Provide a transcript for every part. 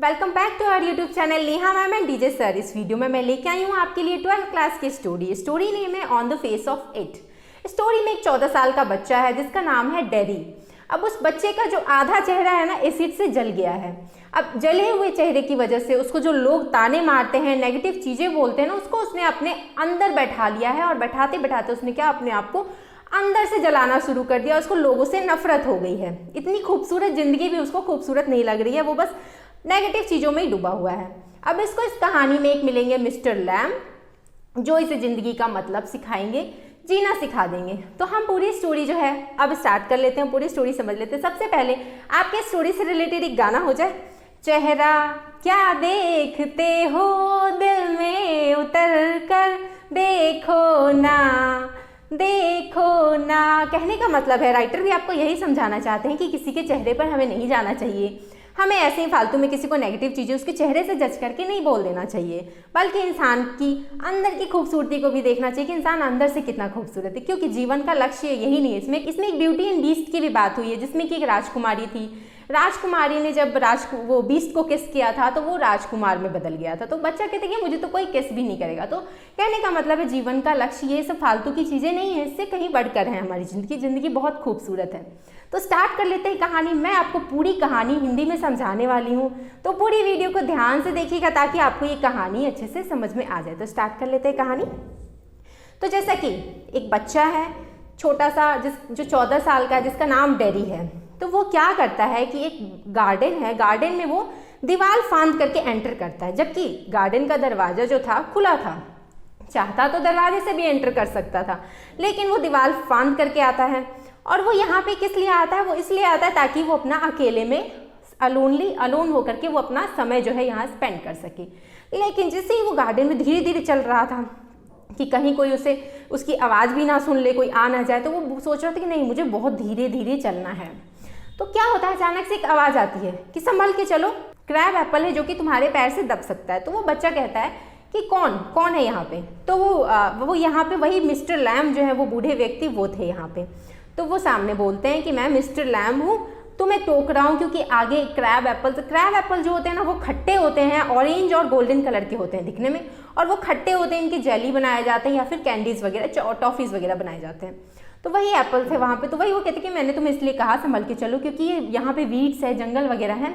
Welcome back to our YouTube channel Neha ma'am and DJ sir. इस video में मैं लेके आई हूँ आपके लिए 12th क्लास की स्टोरी नेम है on the face of it. Story में एक 14 साल का बच्चा है जिसका नाम है डेरी। अब उस बच्चे का जो आधा चेहरा है ना एसिड से जल गया है। अब जले हुए चेहरे की वजह से उसको जो लोग ताने मारते हैं, नेगेटिव चीज़ें बोलते हैं ना, उसको उसने अपने अंदर बैठा लिया है और बैठाते बैठाते उसने क्या अपने आप को अंदर से जलाना शुरू कर दिया। उसको लोगों से नफरत हो गई है। इतनी खूबसूरत जिंदगी भी उसको खूबसूरत नहीं लग रही है, वो बस नेगेटिव चीज़ों में ही डूबा हुआ है। अब इसको इस कहानी में एक मिलेंगे मिस्टर लैम, जो इसे ज़िंदगी का मतलब सिखाएंगे, जीना सिखा देंगे। तो हम पूरी स्टोरी जो है अब स्टार्ट कर लेते हैं, पूरी स्टोरी समझ लेते हैं। सबसे पहले आपके स्टोरी से रिलेटेड एक गाना हो जाए। चेहरा क्या देखते हो दिल में उतर कर देखो ना, देखो ना। कहने का मतलब है राइटर भी आपको यही समझाना चाहते हैं कि किसी के चेहरे पर हमें नहीं जाना चाहिए। हमें ऐसे ही फालतू में किसी को नेगेटिव चीज़ें उसके चेहरे से जज करके नहीं बोल देना चाहिए, बल्कि इंसान की अंदर की खूबसूरती को भी देखना चाहिए कि इंसान अंदर से कितना खूबसूरत है। क्योंकि जीवन का लक्ष्य यही नहीं है। इसमें एक ब्यूटी एंड बीस्ट की भी बात हुई है, जिसमें कि एक राजकुमारी थी। राजकुमारी ने जब वो बीस्ट को किस किया था तो वो राजकुमार में बदल गया था। तो बच्चा कहते कि मुझे तो कोई किस भी नहीं करेगा। तो कहने का मतलब है जीवन का लक्ष्य ये सब फालतू की चीज़ें नहीं है, इससे कहीं बढ़कर है हमारी ज़िंदगी बहुत खूबसूरत है। तो स्टार्ट कर लेते हैं कहानी। मैं आपको पूरी कहानी हिंदी में समझाने वाली हूँ, तो पूरी वीडियो को ध्यान से देखिएगा ताकि आपको ये कहानी अच्छे से समझ में आ जाए। तो स्टार्ट कर लेते हैं कहानी। तो जैसा कि एक बच्चा है छोटा सा जो 14 साल का है, जिसका नाम डेरी है। तो वो क्या करता है कि एक गार्डन है, गार्डन में वो दीवार फांद करके एंटर करता है, जबकि गार्डन का दरवाज़ा जो था खुला था। चाहता तो दरवाजे से भी एंटर कर सकता था, लेकिन वो दीवार फांद करके आता है। और वो यहाँ पे किस लिए आता है? वो इसलिए आता है ताकि वो अपना अकेले में अलोन होकर के वो अपना समय जो है यहाँ स्पेंड कर सके। लेकिन जैसे ही वो गार्डन में धीरे धीरे चल रहा था कि कहीं कोई उसकी आवाज़ भी ना सुन ले, कोई आ ना जाए, तो वो सोच रहा था कि नहीं, मुझे बहुत धीरे धीरे चलना है। तो क्या होता है, अचानक से एक आवाज़ आती है कि संभल के चलो, क्रैब एप्पल है जो कि तुम्हारे पैर से दब सकता है। तो वो बच्चा कहता है कि कौन है यहाँ पे? तो वो यहाँ पे वही मिस्टर लैम जो है, वो बूढ़े व्यक्ति वो थे यहाँ पे। तो वो सामने बोलते हैं कि मैं मिस्टर लैम हूँ, तो मैं टोक रहा हूँ क्योंकि आगे क्रैब एप्पल जो होते हैं ना, वो खट्टे होते हैं, ऑरेंज और गोल्डन कलर के होते हैं दिखने में, और वो खट्टे होते हैं। इनके जेली बनाए जाते हैं या फिर कैंडीज़ वगैरह, टॉफ़ीज़ वगैरह बनाए जाते हैं। तो वही एप्पल थे वहाँ पे। तो वही वो कहते कि मैंने तुम्हें इसलिए कहा संभल के चलो, क्योंकि यहाँ पे वीड्स है, जंगल वगैरह हैं,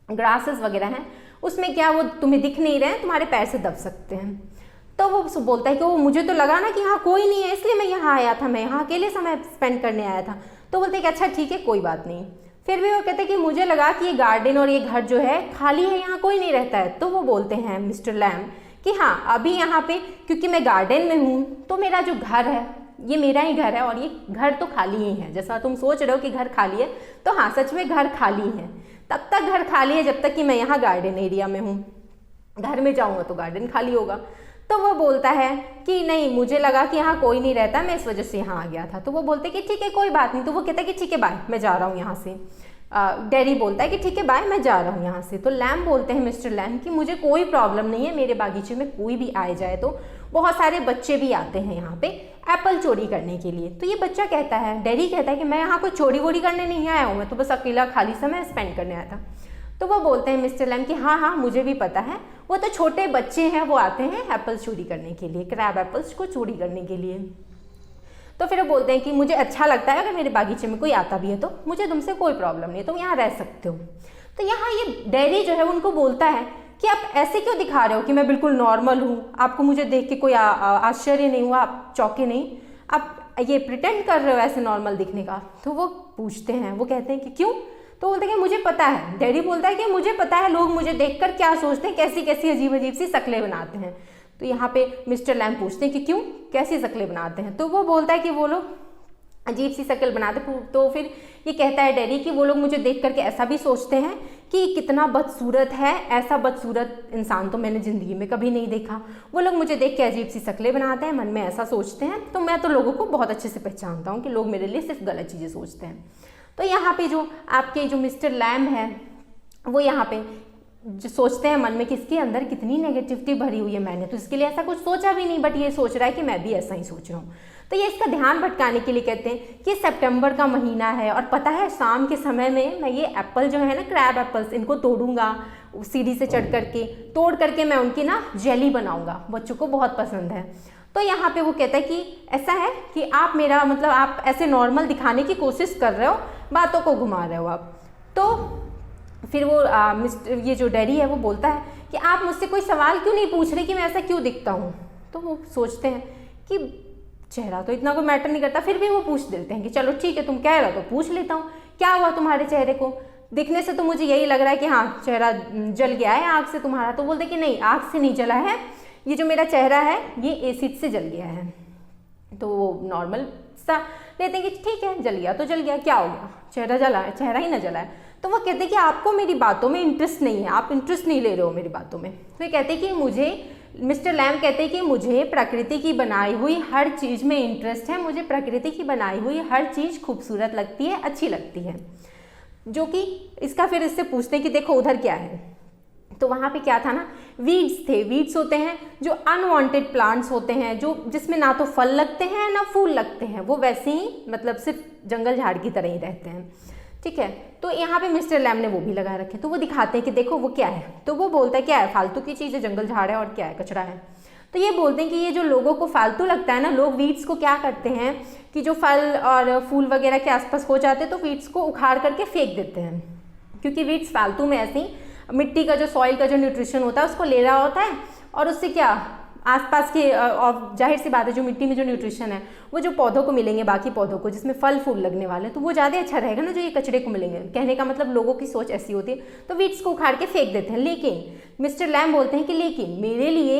ग्रासेस वगैरह हैं, उसमें क्या वो तुम्हें दिख नहीं रहे हैं, तुम्हारे पैर से दब सकते हैं। तो वो बोलता है कि वो मुझे तो लगा ना कि यहाँ कोई नहीं है, इसलिए मैं यहाँ आया था, मैं यहाँ अकेले समय स्पेंड करने आया था। तो बोलते हैं कि अच्छा ठीक है, कोई बात नहीं। फिर भी वो कहते हैं कि मुझे लगा कि ये गार्डन और ये घर जो है खाली है, यहाँ कोई नहीं रहता है। तो वो बोलते हैं मिस्टर लैम कि हाँ, अभी यहाँ पे क्योंकि मैं गार्डन में हूँ, तो मेरा जो घर है ये मेरा ही घर है, और ये घर तो खाली ही है। जैसा तुम सोच रहे हो कि घर खाली है, तो हाँ सच में घर खाली है। तब तक घर खाली है जब तक कि मैं यहाँ गार्डन एरिया में हूँ। घर में जाऊँगा तो गार्डन खाली होगा। तो वो बोलता है कि नहीं, मुझे लगा कि यहाँ कोई नहीं रहता, मैं इस वजह से यहाँ आ गया था। तो वो बोलते कि ठीक है, कोई बात नहीं। तो वो कहता है कि ठीक है बाय, मैं जा रहा हूँ यहाँ से। डेरी बोलता है कि ठीक है बाय, मैं जा रहा हूँ यहाँ से। तो लैम बोलते हैं मिस्टर लैम कि मुझे कोई प्रॉब्लम नहीं है, मेरे बागीचे में कोई भी आए जाए, तो बहुत सारे बच्चे भी आते हैं यहाँ पे एप्पल चोरी करने के लिए। तो ये बच्चा कहता है, डेरी कहता है कि मैं यहाँ कोई चोरी वोरी करने नहीं आया हूँ, मैं तो बस अकेला खाली समय स्पेंड करने आया था। तो वो बोलते हैं मिस्टर लैम कि हाँ मुझे भी पता है, वो तो छोटे बच्चे हैं, वो आते हैं एप्पल चोरी करने के लिए, क्रैब एप्पल्स को चोरी करने के लिए। तो फिर वो बोलते हैं कि मुझे अच्छा लगता है, अगर मेरे बागीचे में कोई आता भी है तो मुझे तुमसे कोई प्रॉब्लम नहीं है, तुम यहाँ रह सकते हो। तो यहाँ ये डेरी जो है उनको बोलता है कि आप ऐसे क्यों दिखा रहे हो कि मैं बिल्कुल नॉर्मल हूँ, आपको मुझे देख के कोई आश्चर्य नहीं हुआ, आप चौंके नहीं, आप ये प्रिटेंड कर रहे हो ऐसे नॉर्मल दिखने का। तो वो पूछते हैं, वो कहते हैं कि क्यों? तो बोलते हैं कि मुझे पता है। डेरी बोलता है कि मुझे पता है लोग मुझे देखकर क्या सोचते हैं, कैसी कैसी अजीब अजीब सी शक्लें बनाते हैं। तो यहाँ पे मिस्टर लैम पूछते हैं कि क्यों, कैसी शक्लें बनाते हैं? तो वो बोलता है कि वो लोग अजीब सी शक्ल बनाते। तो फिर ये कहता है डेरी कि वो लोग मुझे देख करके ऐसा भी सोचते हैं कि कितना बदसूरत है, ऐसा बदसूरत इंसान तो मैंने ज़िंदगी में कभी नहीं देखा। वो लोग मुझे देख के अजीब सी शक्लें बनाते हैं, मन में ऐसा सोचते हैं। तो मैं तो लोगों को बहुत अच्छे से पहचानता हूँ कि लोग मेरे लिए सिर्फ गलत चीज़ें सोचते हैं। तो यहाँ पे जो आपके जो मिस्टर लैम है, वो यहाँ पे जो सोचते हैं मन में कि इसके अंदर कितनी नेगेटिविटी भरी हुई है, मैंने तो इसके लिए ऐसा कुछ सोचा भी नहीं, बट ये सोच रहा है कि मैं भी ऐसा ही सोच रहा हूँ। तो ये इसका ध्यान भटकाने के लिए कहते हैं कि सितंबर का महीना है और पता है शाम के समय में मैं ये एप्पल जो है ना, क्रैब एप्पल्स, इनको तोड़ूंगा, सीढ़ी से चढ़ करके तोड़ करके मैं उनकी ना जेली बनाऊंगा, बच्चों को बहुत पसंद है। तो यहाँ पे वो कहता है कि ऐसा है कि आप मेरा मतलब आप ऐसे नॉर्मल दिखाने की कोशिश कर रहे हो, बातों को घुमा रहे हो आप। तो फिर वो ये जो डैडी है वो बोलता है कि आप मुझसे कोई सवाल क्यों नहीं पूछ रहे कि मैं ऐसा क्यों दिखता हूँ। तो वो सोचते हैं कि चेहरा तो इतना कोई मैटर नहीं करता, फिर भी वो पूछ देते हैं कि चलो ठीक है तुम कह रहे हो तो पूछ लेता हूँ, क्या हुआ तुम्हारे चेहरे को, दिखने से तो मुझे यही लग रहा है कि हाँ चेहरा जल गया है आग से तुम्हारा। तो बोलते कि नहीं, आग से नहीं जला है, ये जो मेरा चेहरा है ये एसिड से जल गया है। तो वो नॉर्मल सा लेते हैं कि ठीक है जल गया तो जल गया, क्या हो गया, चेहरा जला है, चेहरा ही ना जला है। तो वो कहते हैं कि आपको मेरी बातों में इंटरेस्ट नहीं है, आप इंटरेस्ट नहीं ले रहे हो मेरी बातों में। तो ये कहते हैं कि मुझे, मिस्टर लैम कहते हैं कि मुझे प्रकृति की बनाई हुई हर चीज़ में इंटरेस्ट है, मुझे प्रकृति की बनाई हुई हर चीज़ खूबसूरत लगती है, अच्छी लगती है। जो कि इसका फिर इससे पूछते हैं कि देखो उधर क्या है। तो वहाँ पे क्या था ना, वीड्स थे। वीड्स होते हैं जो अनवांटेड प्लांट्स होते हैं, जो जिसमें ना तो फल लगते हैं ना फूल लगते हैं, वो वैसे ही मतलब सिर्फ जंगल झाड़ की तरह ही रहते हैं, ठीक है। तो यहाँ पे मिस्टर लैम ने वो भी लगा रखे, तो वो दिखाते हैं कि देखो वो क्या है। तो वो बोलता है क्या है, फालतू की चीज़ है, जंगल झाड़ है और क्या है, कचरा है। तो ये बोलते हैं कि ये जो लोगों को फालतू लगता है ना, लोग वीड्स को क्या करते हैं कि जो फल और फूल वगैरह के आसपास हो जाते हैं तो वीड्स को उखाड़ करके फेंक देते हैं, क्योंकि वीड्स फालतू में ऐसी मिट्टी का जो सॉइल का जो न्यूट्रिशन होता है उसको ले रहा होता है, और उससे क्या आसपास के और जाहिर सी बात है जो मिट्टी में जो न्यूट्रिशन है वो जो पौधों को मिलेंगे, बाकी पौधों को जिसमें फल फूल लगने वाले हैं, तो वो ज़्यादा अच्छा रहेगा ना जो ये कचरे को मिलेंगे। कहने का मतलब लोगों की सोच ऐसी होती है, तो वीड्स को उखाड़ के फेंक देते हैं। लेकिन मिस्टर लैम बोलते हैं कि लेकिन मेरे लिए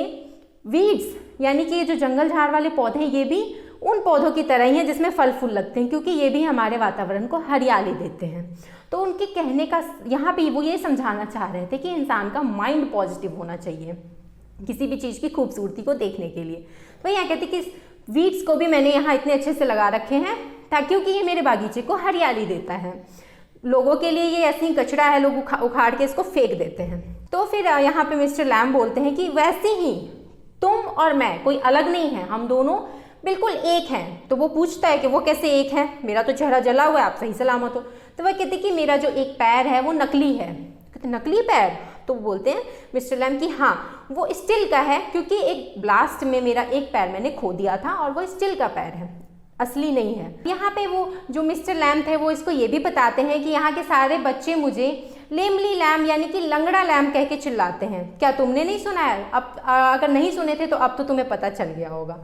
वीड्स यानी कि ये जो जंगल झाड़ वाले पौधे हैं ये भी उन पौधों की तरह ही हैं जिसमें फल फूल लगते हैं, क्योंकि ये भी हमारे वातावरण को हरियाली देते हैं। तो उनके कहने का यहाँ पे वो ये समझाना चाह रहे थे कि इंसान का माइंड पॉजिटिव होना चाहिए किसी भी चीज़ की खूबसूरती को देखने के लिए। तो यहाँ कहते कि वीड्स को भी मैंने यहाँ इतने अच्छे से लगा रखे हैं ताकि, क्योंकि ये मेरे बागीचे को हरियाली देता है। लोगों के लिए ये ऐसे ही कचरा है, लोग उखाड़ के इसको फेंक देते हैं। तो फिर यहाँ पे मिस्टर लैम बोलते हैं कि वैसे ही तुम और मैं कोई अलग नहीं है, हम दोनों बिल्कुल एक हैं। तो वो पूछता है कि वो कैसे एक है, मेरा तो चेहरा जला हुआ है, आप सही सलामत हो। तो वह कहते कि मेरा जो एक पैर है वो नकली है। कहते नकली पैर? तो बोलते हैं मिस्टर लैम कि हाँ वो स्टील का है, क्योंकि एक ब्लास्ट में मेरा एक पैर मैंने खो दिया था और वो स्टील का पैर है, असली नहीं है। यहाँ पे वो जो मिस्टर लैम थे वो इसको ये भी बताते हैं कि यहाँ के सारे बच्चे मुझे लेमली लैम यानी कि लंगड़ा लैम कह के चिल्लाते हैं। क्या तुमने नहीं सुना है? अब अगर नहीं सुने थे तो अब तो तुम्हें पता चल गया होगा।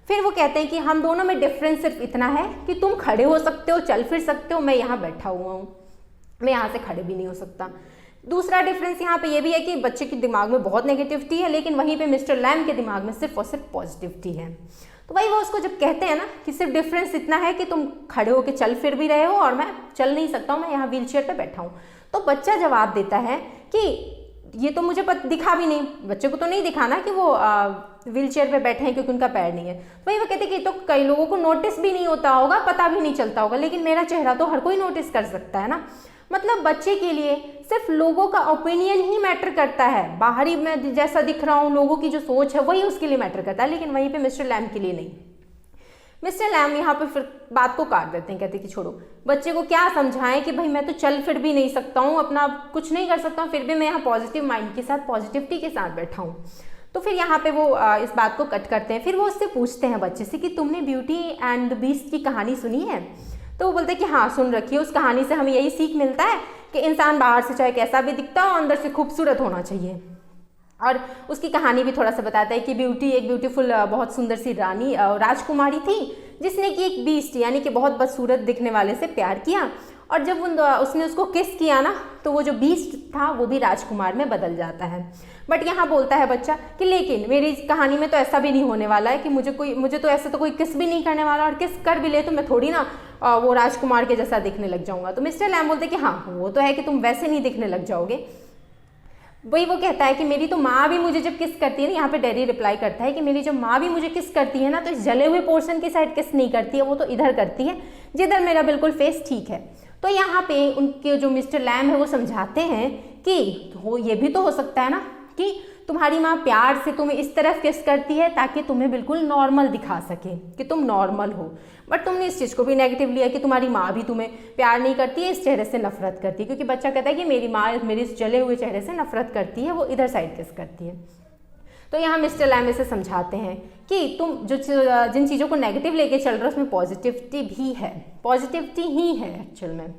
फिर वो कहते हैं कि हम दोनों में डिफरेंस सिर्फ इतना है कि तुम खड़े हो सकते हो, चल फिर सकते हो, मैं यहाँ बैठा हुआ हूँ, मैं यहाँ से खड़े भी नहीं हो सकता। दूसरा डिफरेंस यहाँ पे ये भी है कि बच्चे के दिमाग में बहुत नेगेटिविटी है, लेकिन वहीं पे मिस्टर लैम के दिमाग में सिर्फ और सिर्फ पॉजिटिविटी है। तो वही वो उसको जब कहते हैं ना कि सिर्फ डिफरेंस इतना है कि तुम खड़े होकर चल फिर भी रहे हो और मैं चल नहीं सकता हूँ, मैं यहाँ व्हील चेयर पर बैठा हूँ। तो बच्चा जवाब देता है कि ये तो मुझे दिखा भी नहीं, बच्चे को तो नहीं दिखा ना कि वो व्हील चेयर पे बैठे हैं क्योंकि उनका पैर नहीं है। वही वो कहते हैं कि तो कई लोगों को नोटिस भी नहीं होता होगा, पता भी नहीं चलता होगा, लेकिन मेरा चेहरा तो हर कोई नोटिस कर सकता है ना। मतलब बच्चे के लिए सिर्फ लोगों का ओपिनियन ही मैटर करता है, बाहरी मैं जैसा दिख रहा हूँ, लोगों की जो सोच है वही उसके लिए मैटर करता है, लेकिन वहीं पे मिस्टर लैम के लिए नहीं। मिस्टर लैम यहाँ पे फिर बात को काट देते हैं, कहते कि छोड़ो, बच्चे को क्या समझाएं कि भाई मैं तो चल फिर भी नहीं सकता हूँ, अपना कुछ नहीं कर सकता हूँ, फिर भी मैं यहाँ पॉजिटिव माइंड के साथ, पॉजिटिविटी के साथ बैठा हूँ। तो फिर यहाँ पे वो इस बात को कट करते हैं। फिर वो उससे पूछते हैं बच्चे से कि तुमने ब्यूटी एंड द बीस्ट की कहानी सुनी है? तो वो बोलते हैं कि हाँ सुन रखी है। उस कहानी से हमें यही सीख मिलता है कि इंसान बाहर से चाहे कैसा भी दिखता हो, अंदर से खूबसूरत होना चाहिए। और उसकी कहानी भी थोड़ा सा बताता है कि ब्यूटी एक ब्यूटीफुल बहुत सुंदर सी रानी राजकुमारी थी जिसने कि एक बीस्ट यानी कि बहुत बदसूरत दिखने वाले से प्यार किया, और जब उसने उसको किस किया ना तो वो जो बीस्ट था वो भी राजकुमार में बदल जाता है। बट यहाँ बोलता है बच्चा कि लेकिन मेरी इस कहानी में तो ऐसा भी नहीं होने वाला है कि मुझे तो ऐसा तो कोई किस भी नहीं करने वाला, और किस कर भी ले तो मैं थोड़ी ना वो राजकुमार के जैसा दिखने लग जाऊंगा। तो मिस्टर लैम बोलते कि हाँ वो तो है कि तुम वैसे नहीं दिखने लग जाओगे। वही वो कहता है कि मेरी तो माँ भी मुझे जब किस करती है ना, यहाँ पे डैडी रिप्लाई करता है कि मेरी जब माँ भी मुझे किस करती है ना तो इस जले हुए पोर्शन की साइड किस नहीं करती है, वो तो इधर करती है जिधर मेरा बिल्कुल फेस ठीक है। तो यहाँ पे उनके जो मिस्टर लैम है वो समझाते हैं कि ये भी तो हो सकता है ना कि तुम्हारी माँ प्यार से तुम्हें इस तरफ किस करती है ताकि तुम्हें बिल्कुल नॉर्मल दिखा सके कि तुम नॉर्मल हो, बट तुमने इस चीज़ को भी नेगेटिव लिया कि तुम्हारी माँ भी तुम्हें प्यार नहीं करती है, इस चेहरे से नफरत करती है, क्योंकि बच्चा कहता है कि मेरी माँ मेरे इस जले हुए चेहरे से नफरत करती है, वो इधर साइड किस करती है। तो यहाँ मिस्टर लैम इसे समझाते हैं कि तुम जिन चीज़ों को नेगेटिव लेके चल रहे हो उसमें पॉजिटिविटी भी है, पॉजिटिविटी ही है एक्चुअल में।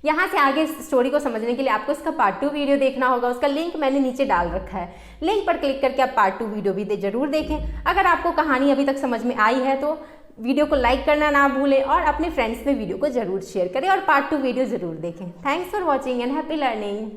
यहाँ से आगे इस स्टोरी को समझने के लिए आपको इसका पार्ट 2 वीडियो देखना होगा, उसका लिंक मैंने नीचे डाल रखा है, लिंक पर क्लिक करके आप पार्ट 2 वीडियो भी जरूर देखें। अगर आपको कहानी अभी तक समझ में आई है तो वीडियो को लाइक करना ना भूलें और अपने फ्रेंड्स में वीडियो को जरूर शेयर करें और पार्ट 2 वीडियो जरूर देखें। Thanks for watching and happy learning.